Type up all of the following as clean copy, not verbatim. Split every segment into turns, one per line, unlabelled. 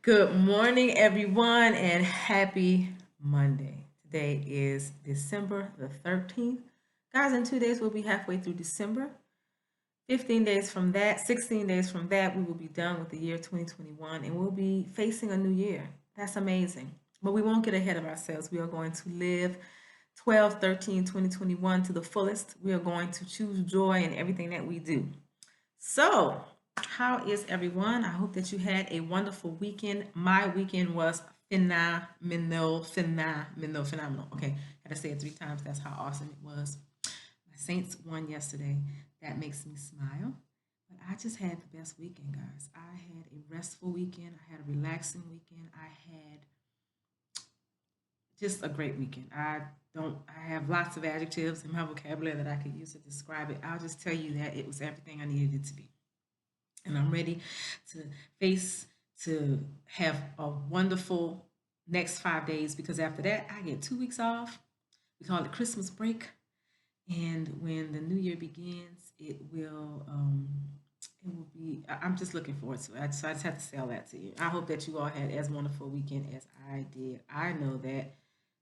Good morning, everyone, and happy Monday. Today is December the 13th. Guys, in 2 days, we'll be halfway through December. 15 days from that, 16 days from that, we will be done with the year 2021 and we'll be facing a new year. That's amazing. But we won't get ahead of ourselves. We are going to live 12/13/2021 to the fullest. We are going to choose joy in everything that we do. So, how is everyone? I hope that you had a wonderful weekend. My weekend was phenomenal. Okay, had to say it 3 times. That's how awesome it was. My Saints won yesterday. That makes me smile. But I just had the best weekend, guys. I had a restful weekend. I had a relaxing weekend. I had just a great weekend. I have lots of adjectives in my vocabulary that I could use to describe it. I'll just tell you that it was everything I needed it to be. And I'm ready to face to have a wonderful next 5 days because after that I get 2 weeks off. We call it Christmas break. And when the new year begins, it will be. I'm just looking forward to it. So I just have to say all that to you. I hope that you all had as wonderful a weekend as I did. I know that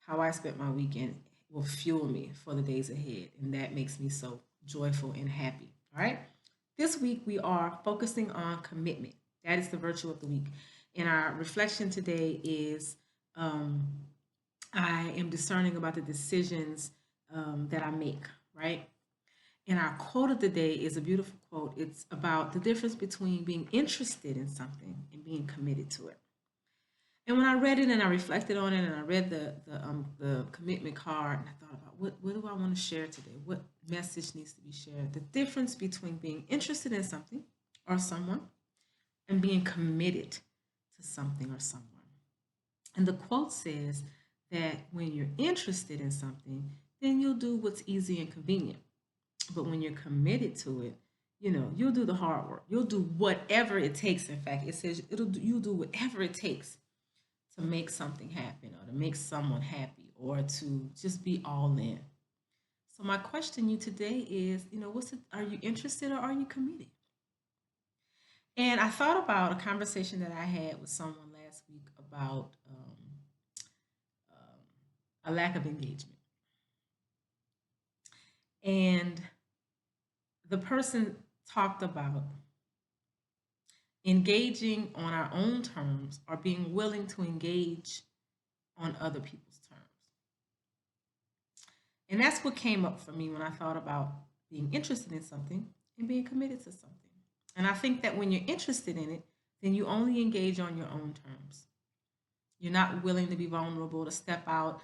how I spent my weekend will fuel me for the days ahead, and that makes me so joyful and happy. All right. This week we are focusing on commitment. That is the virtue of the week. And our reflection today is um, I am discerning about the decisions that I make, right? And our quote of the day is a beautiful quote. It's about the difference between being interested in something and being committed to it. And when I read it and I reflected on it and I read the commitment card and I thought about what do I want to share today? What message needs to be shared? The difference between being interested in something or someone and being committed to something or someone. And the quote says that when you're interested in something, then you'll do what's easy and convenient. But when you're committed to it, you'll do the hard work. You'll do whatever it takes. In fact, it says you'll do whatever it takes to make something happen or to make someone happy or to just be all in. So my question to you today is, what's it, are you interested or are you committed? And I thought about a conversation that I had with someone last week about a lack of engagement. And the person talked about engaging on our own terms or being willing to engage on other people's terms. And that's what came up for me when I thought about being interested in something and being committed to something. And I think that when you're interested in it, then you only engage on your own terms. You're not willing to be vulnerable, to step out.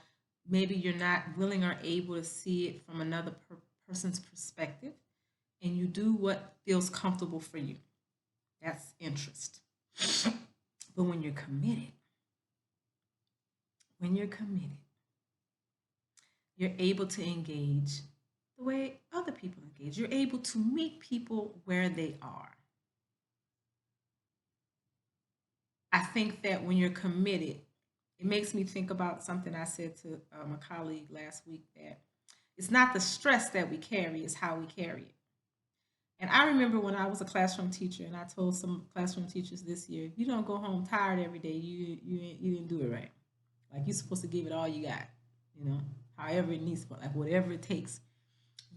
Maybe you're not willing or able to see it from another person's perspective. And you do what feels comfortable for you. That's interest. But when you're committed, you're able to engage the way other people engage. You're able to meet people where they are. I think that when you're committed, it makes me think about something I said to a colleague last week that it's not the stress that we carry, it's how we carry it. And I remember when I was a classroom teacher, and I told some classroom teachers this year, if you don't go home tired every day, you didn't do it right. Like you're supposed to give it all you got, you know, however it needs, but like whatever it takes.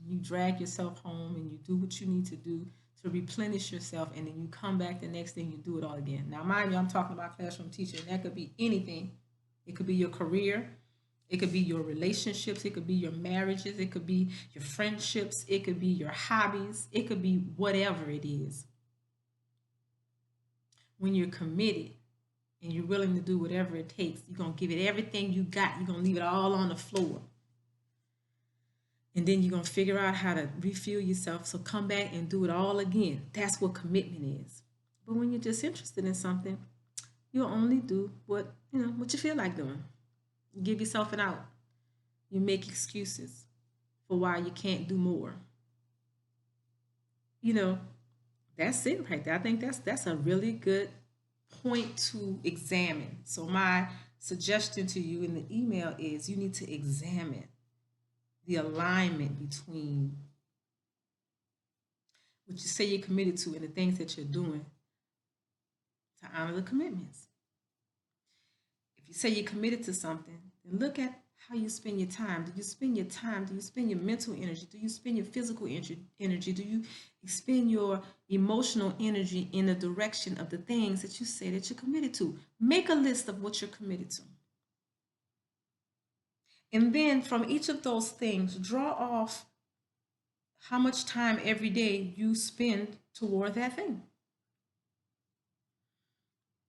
You drag yourself home and you do what you need to do to replenish yourself, and then you come back the next day and you do it all again. Now, mind you, I'm talking about classroom teacher, and that could be anything. It could be your career, it could be your relationships, it could be your marriages, it could be your friendships, it could be your hobbies, it could be whatever it is. When you're committed and you're willing to do whatever it takes, you're going to give it everything you got. You're going to leave it all on the floor. And then you're going to figure out how to refuel yourself. So come back and do it all again. That's what commitment is. But when you're just interested in something, you'll only do what you feel like doing. You give yourself an out. You make excuses for why you can't do more. You know, that's it right there. I think that's a really good point to examine. So my suggestion to you in the email is you need to examine the alignment between what you say you're committed to and the things that you're doing to honor the commitments. If you say you're committed to something, then look at how you spend your time. Do you spend your time? Do you spend your mental energy? Do you spend your physical energy? Do you spend your emotional energy in the direction of the things that you say that you're committed to? Make a list of what you're committed to. And then from each of those things, draw off how much time every day you spend toward that thing.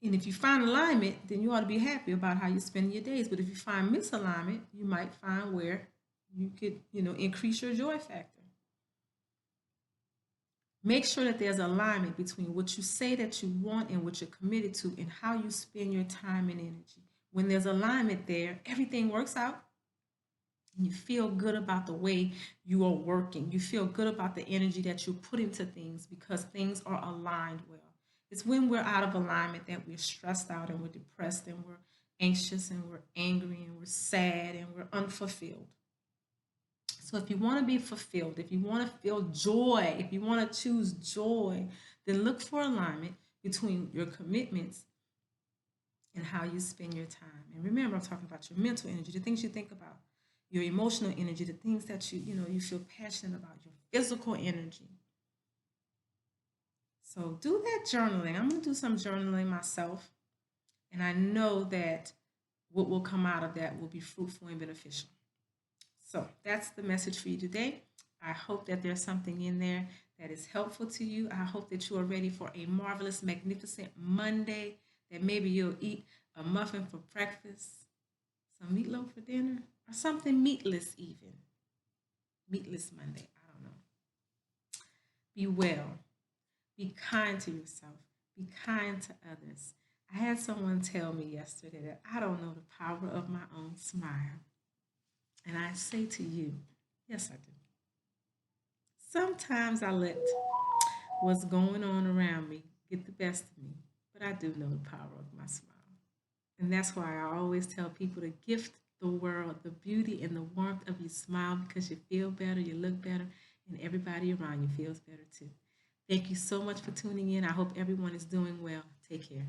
And if you find alignment, then you ought to be happy about how you spend your days. But if you find misalignment, you might find where you could, increase your joy factor. Make sure that there's alignment between what you say that you want and what you're committed to and how you spend your time and energy. When there's alignment there, everything works out. And you feel good about the way you are working. You feel good about the energy that you put into things because things are aligned well. It's when we're out of alignment that we're stressed out and we're depressed and we're anxious and we're angry and we're sad and we're unfulfilled. So if you want to be fulfilled, if you want to feel joy, if you want to choose joy, then look for alignment between your commitments and how you spend your time. And remember, I'm talking about your mental energy, the things you think about, your emotional energy, the things that you feel passionate about, your physical energy. So do that journaling. I'm going to do some journaling myself. And I know that what will come out of that will be fruitful and beneficial. So that's the message for you today. I hope that there's something in there that is helpful to you. I hope that you are ready for a marvelous, magnificent Monday, that maybe you'll eat a muffin for breakfast, some meatloaf for dinner, or something meatless even. Meatless Monday. I don't know. Be well. Be kind to yourself. Be kind to others. I had someone tell me yesterday that I don't know the power of my own smile. And I say to you, yes, I do. Sometimes I let what's going on around me get the best of me, but I do know the power of my smile. And that's why I always tell people to gift the world the beauty and the warmth of your smile because you feel better, you look better, and everybody around you feels better too. Thank you so much for tuning in. I hope everyone is doing well. Take care.